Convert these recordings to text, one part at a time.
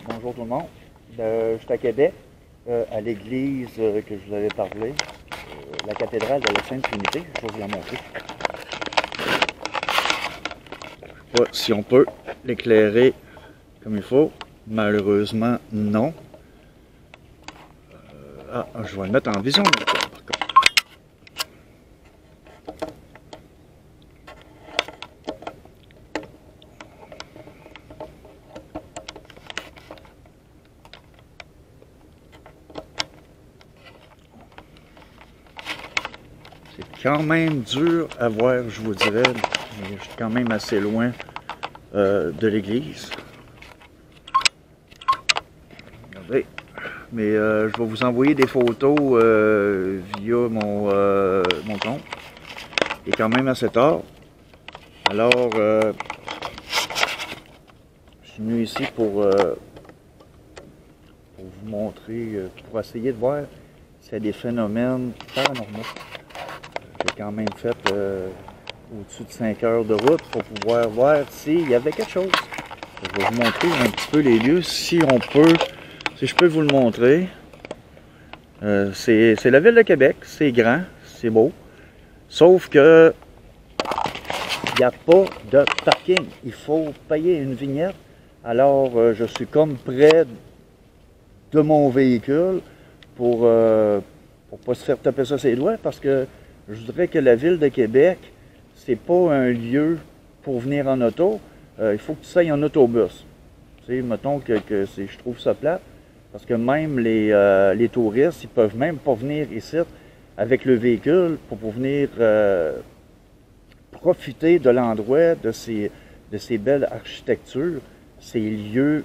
Bonjour tout le monde. Je suis à Québec, à l'église que je vous avais parlé, la cathédrale de la Sainte Trinité. Je vais vous la montrer. Je sais pas si on peut l'éclairer comme il faut. Malheureusement, non. Je vais le mettre en vision. C'est quand même dur à voir, je vous dirais. Mais je suis quand même assez loin de l'église. Regardez. Mais je vais vous envoyer des photos via mon compte. Il est quand même assez tard. Alors, je suis venu ici pour vous montrer, pour essayer de voir s'il y a des phénomènes paranormaux. J'ai quand même fait au-dessus de 5 heures de route pour pouvoir voir s'il y avait quelque chose. Je vais vous montrer un petit peu les lieux, si je peux vous le montrer. C'est la ville de Québec, c'est grand, c'est beau. Sauf que il n'y a pas de parking. Il faut payer une vignette. Alors, je suis comme près de mon véhicule pour pas se faire taper ça ses doigts, parce que je voudrais que la ville de Québec, c'est pas un lieu pour venir en auto. Il faut que tu ailles en autobus. Tu sais, mettons que je trouve ça plate, parce que même les touristes, ils peuvent même pas venir ici avec le véhicule pour venir profiter de l'endroit, de ces belles architectures, ces lieux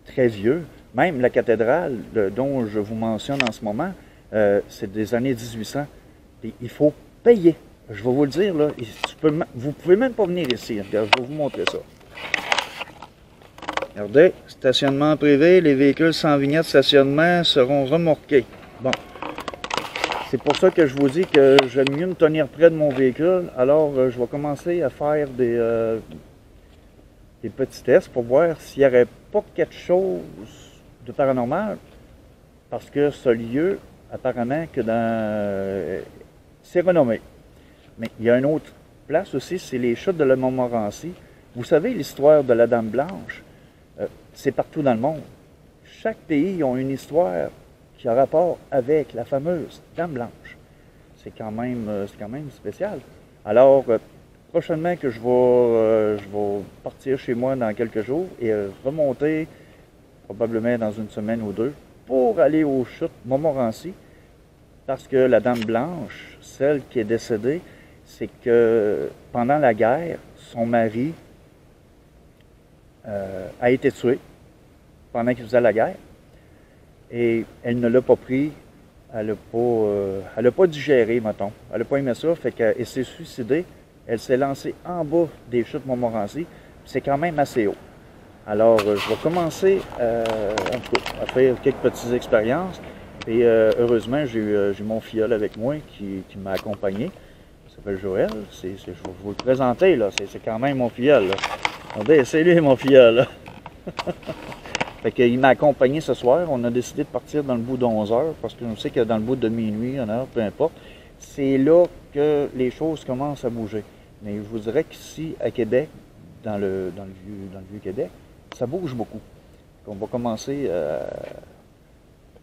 très vieux. Même la cathédrale dont je vous mentionne en ce moment, c'est des années 1800. Et il faut payer. Je vais vous le dire, là, vous ne pouvez même pas venir ici. Regarde, je vais vous montrer ça. Regardez, stationnement privé, les véhicules sans vignette stationnement seront remorqués. Bon. C'est pour ça que je vous dis que j'aime mieux me tenir près de mon véhicule. Alors, je vais commencer à faire des petits tests pour voir s'il n'y aurait pas quelque chose de paranormal. Parce que ce lieu, apparemment, c'est renommé. Mais il y a une autre place aussi, c'est les chutes de la Montmorency. Vous savez l'histoire de la Dame Blanche? C'est partout dans le monde. Chaque pays a une histoire qui a rapport avec la fameuse Dame Blanche. C'est quand même spécial. Alors, prochainement que je vais partir chez moi dans quelques jours et remonter, probablement dans une semaine ou deux, pour aller aux chutes Montmorency, parce que la Dame Blanche, celle qui est décédée, c'est que pendant la guerre, son mari a été tué pendant qu'il faisait la guerre. Et elle ne l'a pas pris, elle n'a pas digéré, mettons. Elle n'a pas aimé ça, fait qu'elle s'est suicidée. Elle s'est lancée en bas des chutes Montmorency. C'est quand même assez haut. Alors, je vais commencer à faire quelques petites expériences. Et heureusement, j'ai mon filleul avec moi qui m'a accompagné. Il s'appelle Joël. Je vais vous le présenter, là. C'est quand même mon filleul, là. Regardez, c'est lui, mon filleul, là. Fait qu'il m'a accompagné ce soir. On a décidé de partir dans le bout d'11 heures, parce que je sais que dans le bout de minuit, 1 heure, peu importe, c'est là que les choses commencent à bouger. Mais je vous dirais qu'ici, à Québec, dans le vieux Québec, ça bouge beaucoup. On va commencer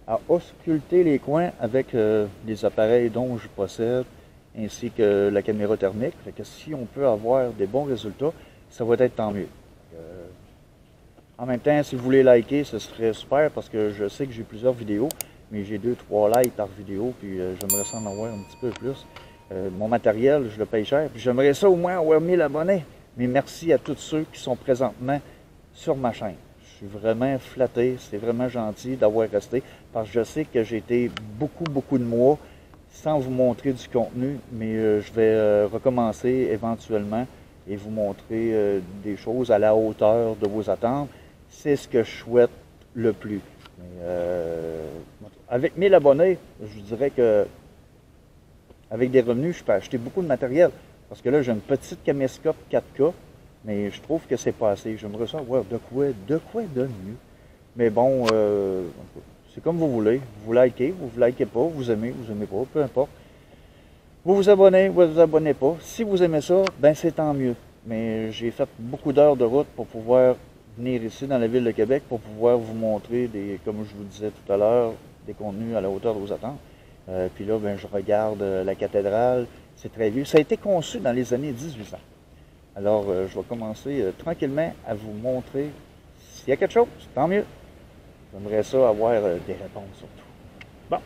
à ausculter les coins avec les appareils dont je possède, ainsi que la caméra thermique. Fait que si on peut avoir des bons résultats, ça va être tant mieux. En même temps, si vous voulez liker, ce serait super, parce que je sais que j'ai plusieurs vidéos, mais j'ai 2-3 likes par vidéo, puis j'aimerais ça en avoir un petit peu plus. Mon matériel, je le paye cher, puis j'aimerais ça au moins avoir 1000 abonnés. Mais merci à tous ceux qui sont présentement sur ma chaîne. Je suis vraiment flatté, c'est vraiment gentil d'avoir resté, parce que je sais que j'ai été beaucoup de mois sans vous montrer du contenu, mais je vais recommencer éventuellement et vous montrer des choses à la hauteur de vos attentes. C'est ce que je souhaite le plus. Mais, avec 1000 abonnés, je vous dirais que avec des revenus, je peux acheter beaucoup de matériel. Parce que là, j'ai une petite caméscope 4K, mais je trouve que c'est pas assez. J'aimerais ça avoir de quoi de mieux. Mais bon, c'est comme vous voulez. Vous likez, vous likez pas, vous aimez pas, peu importe. Vous vous abonnez, vous vous abonnez pas. Si vous aimez ça, ben c'est tant mieux. Mais j'ai fait beaucoup d'heures de route pour pouvoir venir ici dans la ville de Québec pour pouvoir vous montrer des, comme je vous disais tout à l'heure, des contenus à la hauteur de vos attentes. Puis là, ben, je regarde la cathédrale, c'est très vieux. Ça a été conçu dans les années 1800. Alors, je vais commencer tranquillement à vous montrer s'il y a quelque chose, tant mieux. J'aimerais ça avoir des réponses surtout. Bon.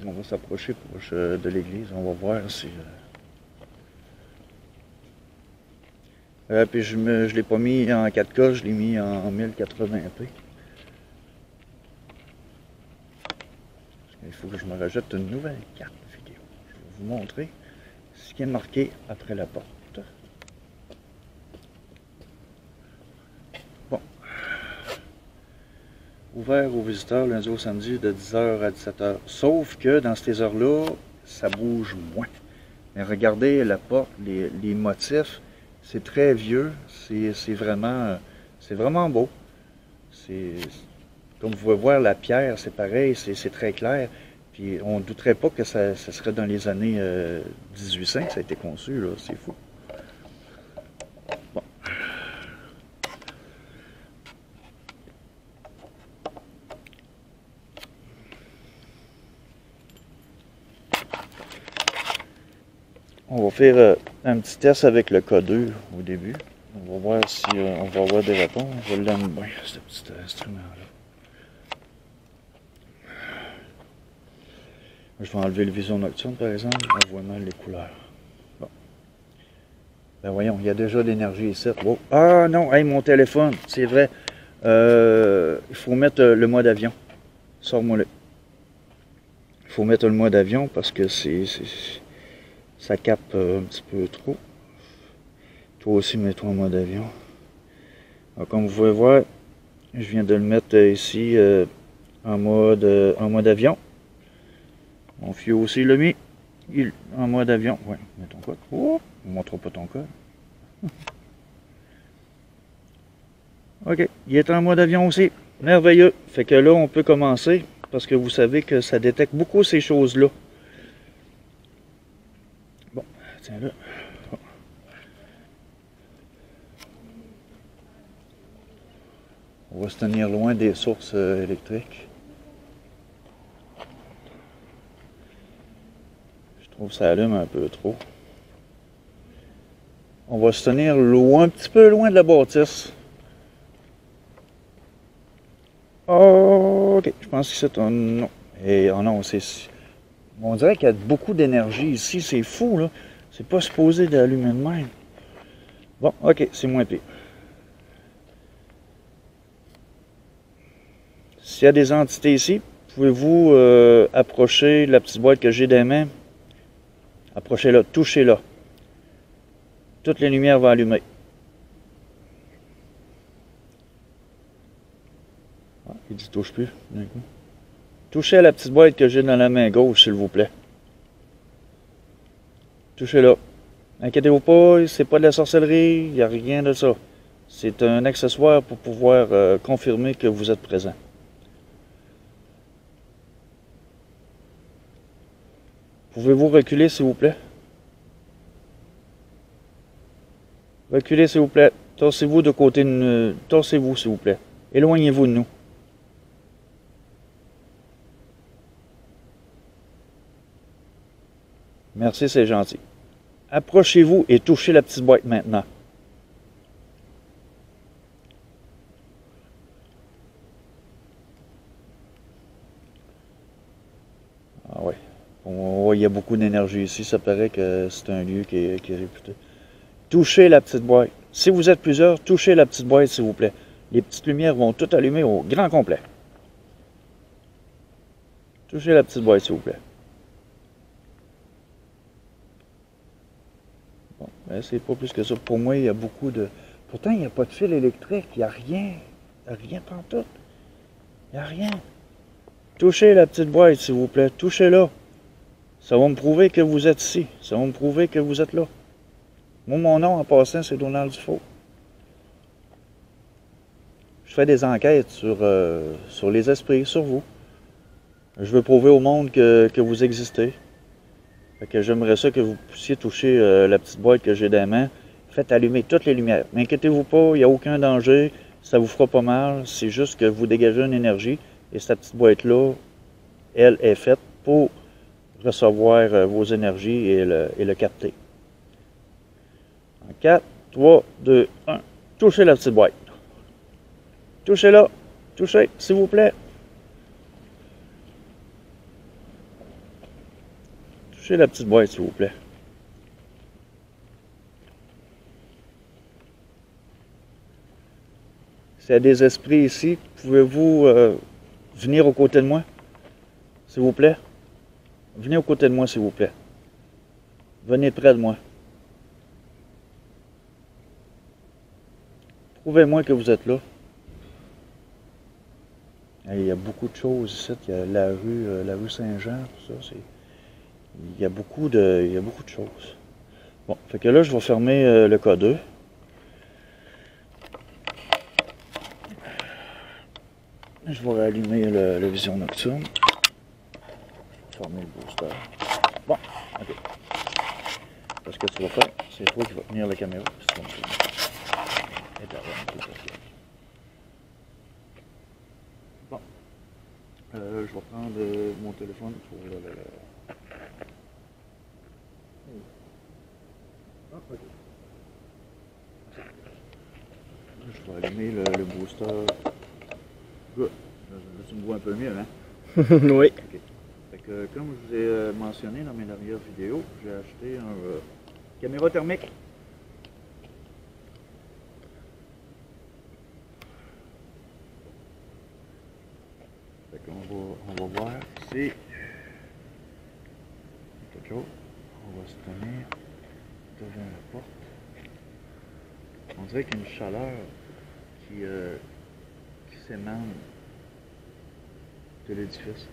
On va s'approcher proche de l'église, on va voir si... puis je ne l'ai pas mis en 4K, je l'ai mis en 1080p. Il faut que je me rajoute une nouvelle carte vidéo. Je vais vous montrer ce qui est marqué après la porte. Bon. Ouvert aux visiteurs lundi au samedi de 10h à 17h. Sauf que dans ces heures-là, ça bouge moins. Mais regardez la porte, les motifs, c'est très vieux, c'est vraiment beau. Comme vous pouvez voir, la pierre, c'est pareil, c'est très clair. Puis on ne douterait pas que ça serait dans les années 1800 que ça a été conçu, là, c'est fou. Bon. On va faire un petit test avec le codeur au début. On va voir si on va avoir des réponses. Je l'aime bien, ce petit instrument-là. Je vais enlever le vision nocturne, par exemple. On voit mal les couleurs. Bon. Ben voyons, il y a déjà de l'énergie ici. Oh. Ah non, hey, mon téléphone, c'est vrai. Il faut mettre le mode avion. Sors-moi le. Il faut mettre le mode avion parce que ça capte un petit peu trop. Toi aussi, mets-toi en mode avion. Alors, comme vous pouvez voir, je viens de le mettre ici en mode avion. Mon fieu aussi l'a mis en mode avion. Ouais, mets ton code. Oh, ne montre pas ton code. OK, il est en mode avion aussi. Merveilleux. Fait que là, on peut commencer parce que vous savez que ça détecte beaucoup ces choses-là. Bon, tiens là. On va se tenir loin des sources électriques. Je trouve que ça allume un peu trop. On va se tenir loin, un petit peu loin de la bâtisse. Oh, ok, je pense que c'est un... Non. Et oh non, c'est... On dirait qu'il y a beaucoup d'énergie ici, c'est fou, là. C'est pas supposé d'allumer de même. Bon, ok, c'est moins pire. S'il y a des entités ici, pouvez-vous approcher la petite boîte que j'ai dans les mains? Approchez-la, touchez-la. Toutes les lumières vont allumer. Ah, il dit touche plus, d'un coup. Touchez à la petite boîte que j'ai dans la main gauche, s'il vous plaît. Touchez-la. Inquiétez-vous pas, c'est pas de la sorcellerie, il n'y a rien de ça. C'est un accessoire pour pouvoir confirmer que vous êtes présent. Pouvez-vous reculer, s'il vous plaît? Reculez, s'il vous plaît. Torsez-vous de côté de... Torsez-vous, s'il vous plaît. Éloignez-vous de nous. Merci, c'est gentil. Approchez-vous et touchez la petite boîte maintenant. Ah ouais. Il y a beaucoup d'énergie ici. Ça paraît que c'est un lieu qui est réputé. Touchez la petite boîte. Si vous êtes plusieurs, touchez la petite boîte, s'il vous plaît. Les petites lumières vont toutes allumer au grand complet. Touchez la petite boîte, s'il vous plaît. Bon, ben c'est pas plus que ça. Pour moi, il y a beaucoup de... Pourtant, il n'y a pas de fil électrique. Il n'y a rien. Il n'y a rien pantoute. Il n'y a rien. Touchez la petite boîte, s'il vous plaît. Touchez-la. Ça va me prouver que vous êtes ici. Ça va me prouver que vous êtes là. Moi, mon nom, en passant, c'est Donald Dufault. Je fais des enquêtes sur les esprits, sur vous. Je veux prouver au monde que vous existez. Fait que j'aimerais ça que vous puissiez toucher la petite boîte que j'ai dans les mains. Faites allumer toutes les lumières. N'inquiétez-vous pas, il n'y a aucun danger. Ça vous fera pas mal. C'est juste que vous dégagez une énergie. Et cette petite boîte-là, elle est faite pour recevoir vos énergies et le capter. En 4, 3, 2, 1. Touchez la petite boîte. Touchez-la. Touchez, s'il vous plaît. Touchez la petite boîte, s'il vous plaît. S'il y a des esprits ici, pouvez-vous venir aux côtés de moi? S'il vous plaît? Venez aux côtés de moi, s'il vous plaît. Venez près de moi. Prouvez-moi que vous êtes là. Il y a beaucoup de choses ici. Il y a la rue Saint-Jean, tout ça. Il y a beaucoup de choses. Bon, fait que là, je vais fermer le K2. Je vais rallumer le vision nocturne. Fermer le booster. Bon, ok. Ce que tu vas faire, c'est toi qui vas tenir la caméra. Puis tu vas me filmer. Bon. Je vais prendre mon téléphone pour Ah, ok. Je vais allumer le booster. Good. Là, tu me vois un peu mieux, hein? Oui. Okay. Fait que, comme je vous ai mentionné dans mes dernières vidéos, j'ai acheté un caméra thermique. Fait qu'on va voir si quelque chose. On va se tenir devant la porte. On dirait qu'il y a une chaleur qui s'émane de l'édifice.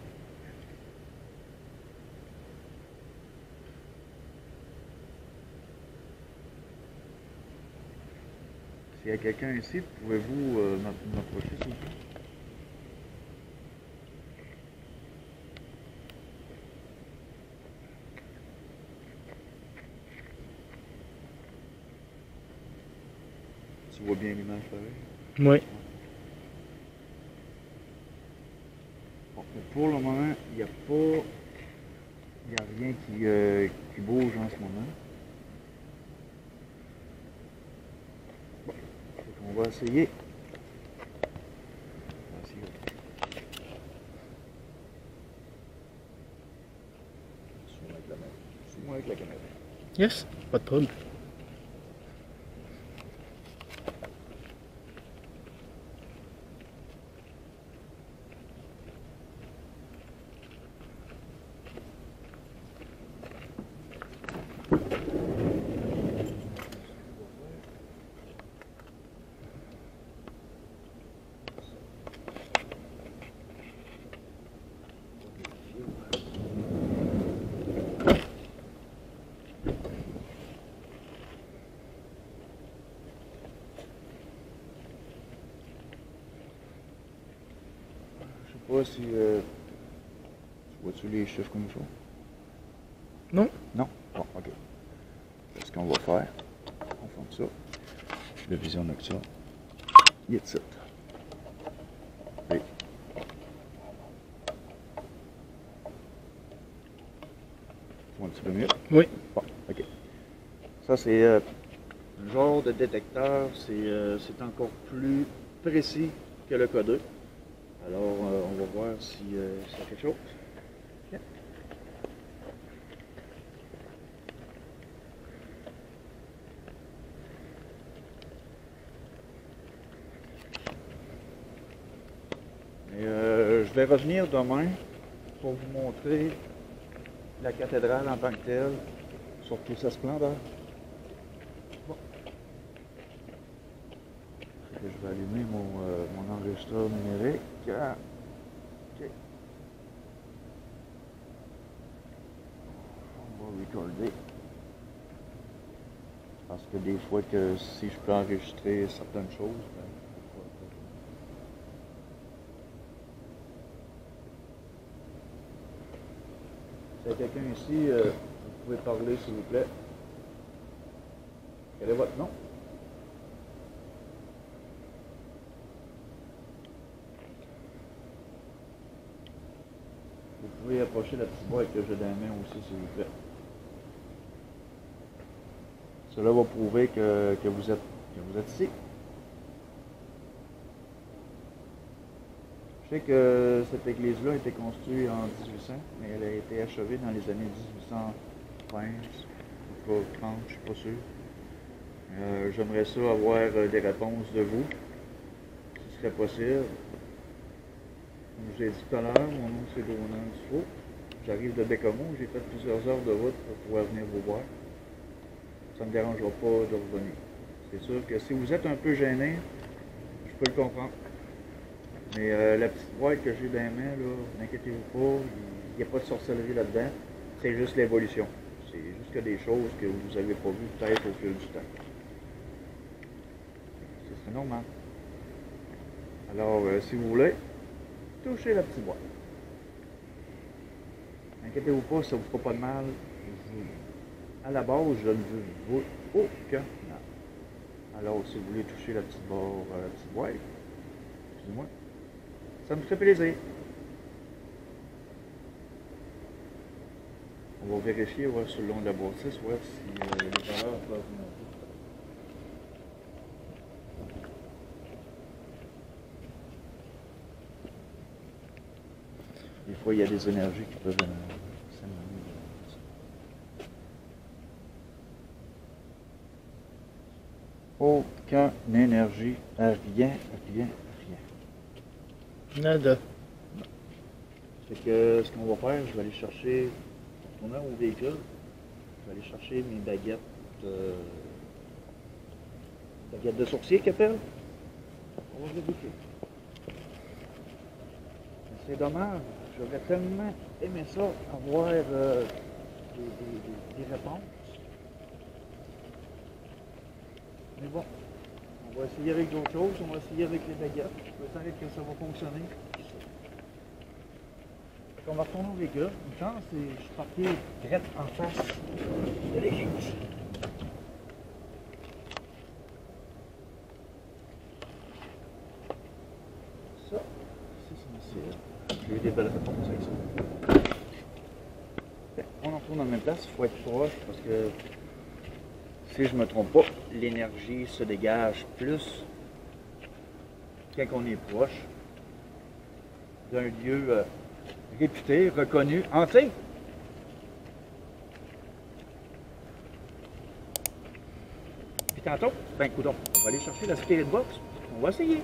S'il y a quelqu'un ici, pouvez-vous m'approcher, s'il vous plaît? Tu vois bien l'image pareil? Oui. Bon, pour le moment, il n'y a rien qui bouge en ce moment. Bon, on va essayer. Suis-moi avec la caméra. Yes, pas de trouble. Je sais pas si vois-tu les chiffres comme il faut? Non. Non? Bon, ok. Ce qu'on va faire, on ferme ça. Le vision nocturne. Il est ici. Oui. Tu vois un petit peu mieux? Oui. Bon, ok. Ça, c'est un genre de détecteur. C'est encore plus précis que le K2. Alors, on va voir si y a quelque chose. Yeah. Et, je vais revenir demain pour vous montrer la cathédrale en tant que telle, sur toute sa splendeur. Bon. Je vais allumer mon enregistreur numérique. Ok. recorder. Parce que des fois que si je peux enregistrer certaines choses, ben, pourquoi pas. S'il y a quelqu'un ici, vous pouvez parler s'il vous plaît. Quel est votre nom? Vous pouvez approcher la petite boîte que j'ai dans la main aussi s'il vous plaît. Cela va prouver que vous êtes ici. Je sais que cette église-là a été construite en 1800, mais elle a été achevée dans les années 1820 ou 30, je ne suis pas sûr. J'aimerais ça avoir des réponses de vous, si ce serait possible. Comme je l'ai dit tout à l'heure, mon nom c'est Donald Dufault. J'arrive de Bécomo, j'ai fait plusieurs heures de route pour pouvoir venir vous voir. Ça ne me dérangera pas de revenir. C'est sûr que si vous êtes un peu gêné, je peux le comprendre. Mais la petite boîte que j'ai dans les mains, là, n'inquiétez-vous pas, il n'y a pas de sorcellerie là-dedans. C'est juste l'évolution. C'est juste que des choses que vous n'avez pas vues peut-être au fil du temps. C'est normal. Alors, si vous voulez, touchez la petite boîte. N'inquiétez-vous pas, ça ne vous fera pas de mal. À la base, je ne veux aucun mal. Alors, si vous voulez toucher la petite boîte, excusez-moi, ça me fait plaisir. On va vérifier voir, sur le long de la bâtisse, voir si les valeurs peuvent monter. Des fois, il y a des énergies qui peuvent s'amener. Aucune énergie, rien. Nada. Fait que ce qu'on va faire, je vais aller chercher, en retournant au véhicule, je vais aller chercher mes baguettes de sourcier qu'ils appellent. On va vérifier. C'est dommage, j'aurais tellement aimé ça, avoir des réponses. Mais bon, on va essayer avec d'autres choses, on va essayer avec les baguettes. Peut-être que ça va fonctionner. On va retourner au véhicule. Une chance, je suis parqué direct en face de l'église. Ça, c'est censé. J'ai eu des belles réponses avec ça. On en retourne dans la même place, il faut être proche parce que si je ne me trompe pas, l'énergie se dégage plus quand on est proche d'un lieu réputé, reconnu, hanté. Puis tantôt, ben coudonc, on va aller chercher la spirit box, on va essayer.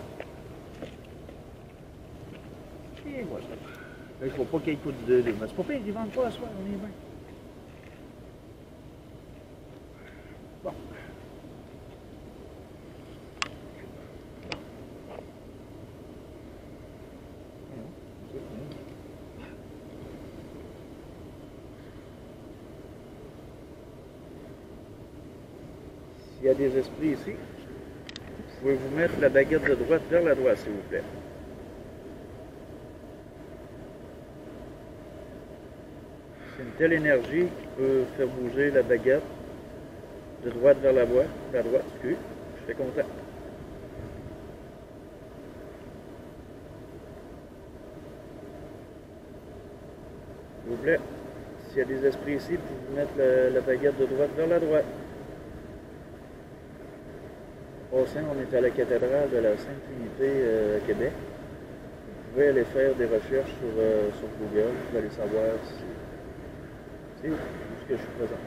Et voilà. Là, il ne faut pas qu'il coûte de mais c'est pas pire, ils ne vendent pas à soir, on est bien. Bon. S'il y a des esprits ici, vous pouvez vous mettre la baguette de droite vers la droite, s'il vous plaît. C'est une telle énergie qui peut faire bouger la baguette de droite vers la droite, excusez, je serais content. S'il vous plaît, s'il y a des esprits ici, vous pouvez mettre la baguette de droite vers la droite. Au sein, on est à la cathédrale de la Sainte Trinité à Québec. Vous pouvez aller faire des recherches sur Google, vous allez savoir c'est où est-ce que je suis présent.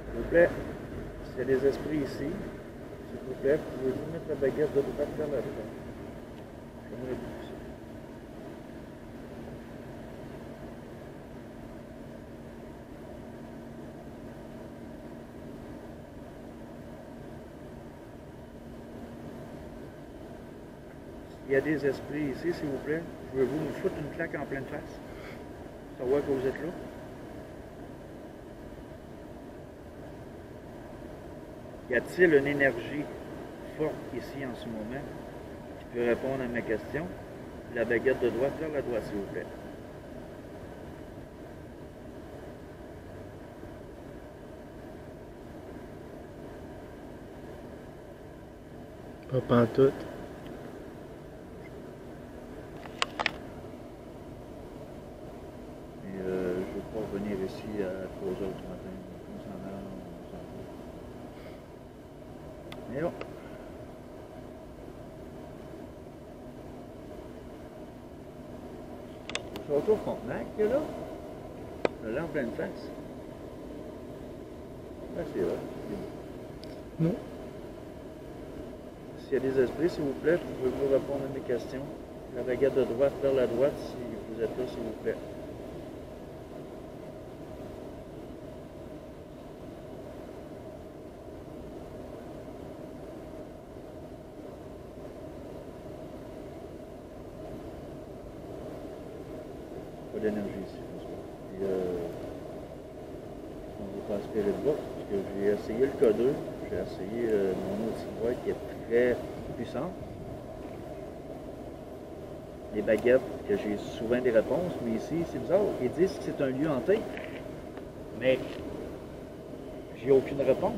S'il vous plaît, s'il y a des esprits ici, s'il vous plaît, pouvez-vous mettre la baguette de droite vers la droite. J'aimerais beaucoup ça. Il y a des esprits ici, s'il vous plaît. Pouvez-vous me foutre une claque en pleine face? Savoir que vous êtes là? Y a-t-il une énergie forte ici en ce moment qui peut répondre à ma question? La baguette de droite vers la droite, s'il vous plaît. Pas pantoute. Et je ne veux pas revenir ici à 3 heures du matin. On s'en va, on s'en va. Mais bon. Château Frontenac, qu'il y a là? Le lait en pleine face. Ah, c'est vrai. Non. S'il y a des esprits, s'il vous plaît, pouvez-vous répondre à mes questions? La baguette de droite vers la droite, si vous êtes là, s'il vous plaît. Pas d'énergie ici, François. Et on ne veut pas aspirer de bois, parce que j'ai essayé le K2, j'ai essayé mon outil de bois qui est très puissant. Les baguettes, que j'ai souvent des réponses, mais ici, c'est bizarre. Ils disent que c'est un lieu hanté, mais j'ai aucune réponse.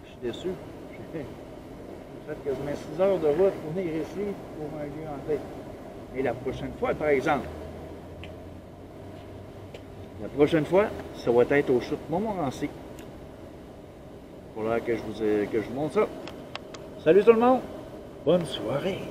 Je suis déçu. J'ai fait quasiment 6 heures de route pour venir ici pour un lieu hanté. Et la prochaine fois, par exemple, ça va être au chute Montmorency. Pour là que je vous montre ça. Salut tout le monde! Bonne soirée!